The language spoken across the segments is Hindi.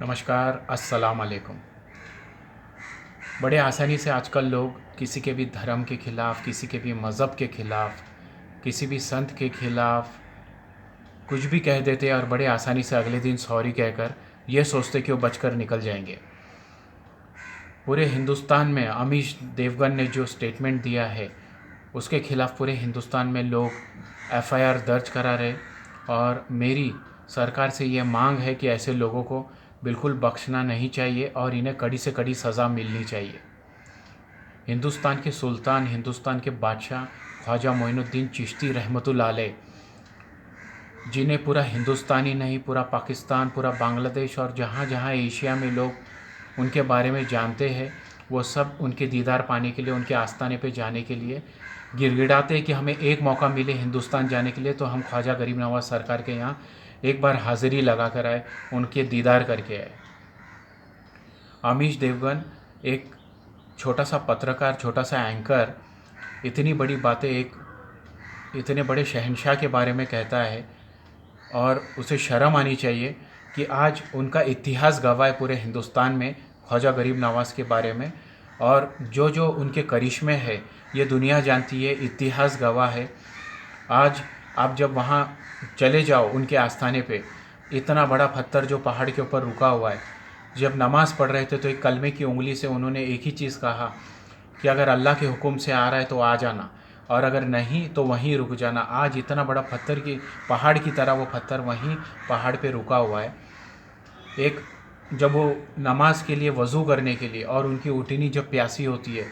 नमस्कार, अस्सलाम वालेकुम। बड़े आसानी से आजकल लोग किसी के भी धर्म के ख़िलाफ़, किसी के भी मज़हब के ख़िलाफ़, किसी भी संत के ख़िलाफ़ कुछ भी कह देते हैं और बड़े आसानी से अगले दिन सॉरी कहकर ये सोचते कि वो बचकर निकल जाएंगे। पूरे हिंदुस्तान में अमीश देवगन ने जो स्टेटमेंट दिया है उसके ख़िलाफ़ पूरे हिंदुस्तान में लोग एफआईआर दर्ज करा रहे और मेरी सरकार से ये मांग है कि ऐसे लोगों को बिल्कुल बख्शना नहीं चाहिए और इन्हें कड़ी से कड़ी सज़ा मिलनी चाहिए। हिंदुस्तान के सुल्तान, हिंदुस्तान के बादशाह ख्वाजा मोइनुद्दीन चिश्ती रहमतुल्लाह अलैह, जिन्हें पूरा हिंदुस्तान ही नहीं पूरा पाकिस्तान, पूरा बांग्लादेश और जहाँ जहाँ एशिया में लोग उनके बारे में जानते हैं, वो सब उनके दीदार पाने के लिए, उनके आस्थाने पे जाने के लिए गिड़गिड़ाते हैं कि हमें एक मौका मिले हिंदुस्तान जाने के लिए तो हम ख्वाजा गरीब नवाज़ सरकार के यहाँ एक बार हाज़िरी लगा कर आए, उनके दीदार करके आए। अमीश देवगन एक छोटा सा पत्रकार, छोटा सा एंकर इतनी बड़ी बातें एक इतने बड़े शहंशाह के बारे में कहता है और उसे शर्म आनी चाहिए कि आज उनका इतिहास गवाह है पूरे हिंदुस्तान में ख्वाजा गरीब नवाज़ के बारे में, और जो जो उनके करिश्मे है ये दुनिया जानती है, इतिहास गवाह है। आज आप जब वहाँ चले जाओ उनके आस्थाने पे, इतना बड़ा पत्थर जो पहाड़ के ऊपर रुका हुआ है, जब नमाज़ पढ़ रहे थे तो एक कलमे की उंगली से उन्होंने एक ही चीज़ कहा कि अगर अल्लाह के हुक्म से आ रहा है तो आ जाना और अगर नहीं तो वहीं रुक जाना। आज इतना बड़ा पत्थर की पहाड़ की तरह वो पत्थर वहीं पहाड़ पे रुका हुआ है। एक जब वो नमाज़ के लिए वज़ू करने के लिए और उनकी ऊँटनी जब प्यासी होती है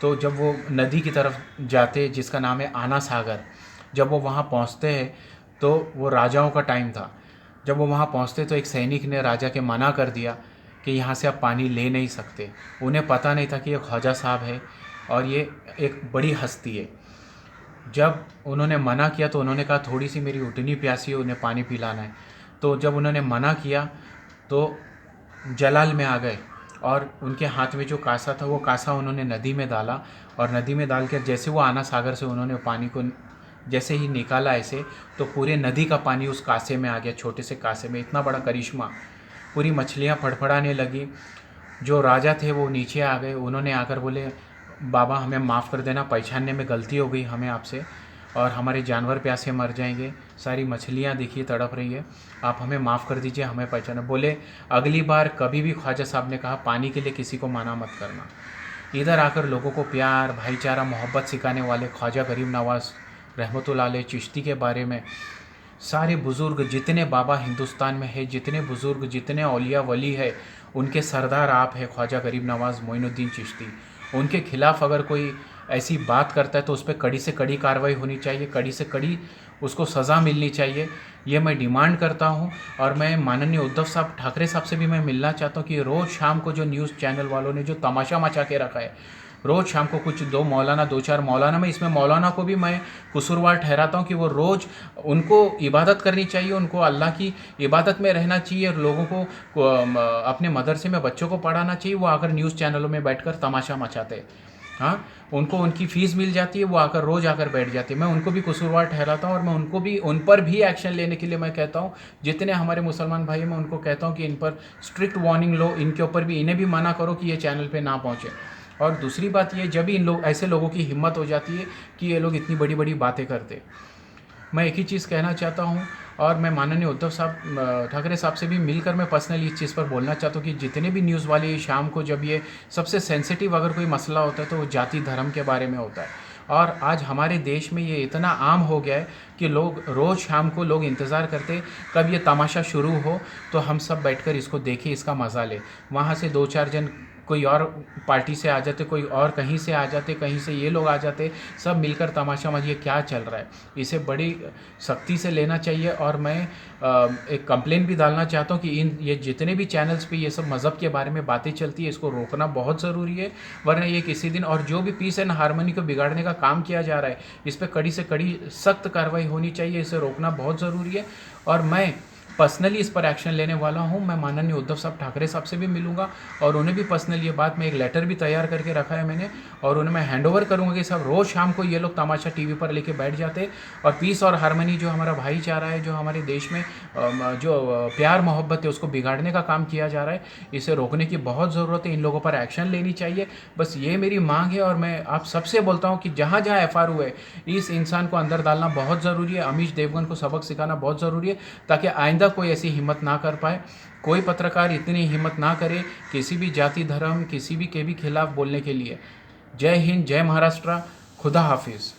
तो जब वो नदी की तरफ जाते जिसका नाम है आना सागर, जब वो वहाँ पहुँचते हैं तो वो राजाओं का टाइम था। जब वो वहाँ पहुँचते तो एक सैनिक ने राजा के मना कर दिया कि यहाँ से आप पानी ले नहीं सकते। उन्हें पता नहीं था कि ये ख्वाजा साहब है और ये एक बड़ी हस्ती है। जब उन्होंने मना किया तो उन्होंने कहा थोड़ी सी मेरी ऊँटनी प्यासी है, उन्हें पानी पिलाना है। तो जब उन्होंने मना किया तो जलाल में आ गए और उनके हाथ में जो कासा था वो कासा उन्होंने नदी में डाला और नदी में डाल कर जैसे वो आना सागर से उन्होंने पानी को जैसे ही निकाला ऐसे तो पूरे नदी का पानी उस कासे में आ गया, छोटे से कासे में। इतना बड़ा करिश्मा, पूरी मछलियाँ फड़फड़ाने लगी। जो राजा थे वो नीचे आ गए, उन्होंने आकर बोले बाबा हमें माफ़ कर देना, पहचानने में गलती हो गई हमें आपसे और हमारे जानवर प्यासे मर जाएंगे, सारी मछलियाँ देखिए तड़प रही है, आप हमें माफ़ कर दीजिए, हमें पहचाना। बोले अगली बार कभी भी ख्वाजा साहब ने कहा पानी के लिए किसी को मना मत करना। इधर आकर लोगों को प्यार, भाईचारा, मोहब्बत सिखाने वाले ख्वाजा गरीब नवाज़ रहमतुल्लाह अलैह चिश्ती के बारे में सारे बुज़ुर्ग जितने बाबा हिंदुस्तान में है, जितने बुज़ुर्ग, जितने औलिया वली है, उनके सरदार आप है ख्वाजा गरीब नवाज़ मोइनुद्दीन चिश्ती। उनके ख़िलाफ़ अगर कोई ऐसी बात करता है तो उस पर कड़ी से कड़ी कार्रवाई होनी चाहिए, कड़ी से कड़ी उसको सज़ा मिलनी चाहिए, ये मैं डिमांड करता हूँ। और मैं माननीय उद्धव साहब ठाकरे साहब से भी मैं मिलना चाहता हूँ कि रोज़ शाम को जो न्यूज़ चैनल वालों ने जो तमाशा मचा के रखा है, रोज़ शाम को कुछ दो चार मौलाना, में इसमें मौलाना को भी मैं कसूरवार ठहराता हूँ कि वो रोज़ उनको इबादत करनी चाहिए, उनको अल्लाह की इबादत में रहना चाहिए और लोगों को अपने मदरसे में बच्चों को पढ़ाना चाहिए। वो आकर न्यूज़ चैनलों में बैठकर तमाशा मचाते हैं। हाँ, उनको उनकी फ़ीस मिल जाती है, वो आकर रोज़ आकर बैठ जाती है। मैं उनको भी कसूरवार ठहराता हूँ और मैं उनको भी उन पर भी एक्शन लेने के लिए मैं कहता हूँ, जितने हमारे मुसलमान भाई हैं मैं उनको कहता हूँ कि इन पर स्ट्रिक्ट वार्निंग लो, इनके ऊपर भी इन्हें भी मना करो कि ये चैनल पे ना पहुँचे। और दूसरी बात ये, जब भी इन लोग ऐसे लोगों की हिम्मत हो जाती है कि ये लोग इतनी बड़ी बड़ी बातें करते, मैं एक ही चीज़ कहना चाहता हूँ और मैं माननीय उद्धव साहब ठाकरे साहब से भी मिलकर मैं पर्सनली इस चीज़ पर बोलना चाहता हूँ कि जितने भी न्यूज़ वाले शाम को जब ये सबसे सेंसिटिव अगर कोई मसला होता है तो वो जाति धर्म के बारे में होता है। और आज हमारे देश में ये इतना आम हो गया है कि लोग रोज़ शाम को लोग इंतज़ार करते कब ये तमाशा शुरू हो तो हम सब बैठकर इसको देखें, इसका मज़ा लें। वहाँ से दो चार जन कोई और पार्टी से आ जाते, कोई और कहीं से आ जाते, कहीं से ये लोग आ जाते, सब मिलकर तमाशा मजिए क्या चल रहा है, इसे बड़ी सख्ती से लेना चाहिए। और मैं एक कंप्लेन भी डालना चाहता हूँ कि ये जितने भी चैनल्स पे ये सब मज़हब के बारे में बातें चलती है इसको रोकना बहुत ज़रूरी है, वरना ये किसी दिन और जो भी पीस एंड हारमोनी को बिगाड़ने का काम किया जा रहा है इस पर कड़ी से कड़ी सख्त कार्रवाई होनी चाहिए, इसे रोकना बहुत ज़रूरी है। और मैं पर्सनली इस पर एक्शन लेने वाला हूँ। मैं माननीय उद्धव साहब ठाकरे साहब से भी मिलूँगा और उन्हें भी पर्सनली ये बात, मैं एक लेटर भी तैयार करके रखा है मैंने, और उन्हें मैं हैंडओवर करूँगा कि साहब रोज़ शाम को ये लोग तमाशा टीवी पर लेके बैठ जाते, और पीस और हारमनी जो हमारा भाईचारा है, जो हमारे देश में जो प्यार मोहब्बत है, उसको बिगाड़ने का काम किया जा रहा है। इसे रोकने की बहुत ज़रूरत है, इन लोगों पर एक्शन लेनी चाहिए। बस ये मेरी मांग है, और मैं आप सबसे बोलता हूँ कि जहाँ जहाँ एफआर हुए, इस इंसान को अंदर डालना बहुत ज़रूरी है। अमीश देवगन को सबक सिखाना बहुत ज़रूरी है, ताकि आइंदा कोई ऐसी हिम्मत ना कर पाए। कोई पत्रकार इतनी हिम्मत ना करे किसी भी जाति धर्म किसी भी के भी खिलाफ बोलने के लिए। जय हिंद, जय महाराष्ट्र, खुदा हाफिज़।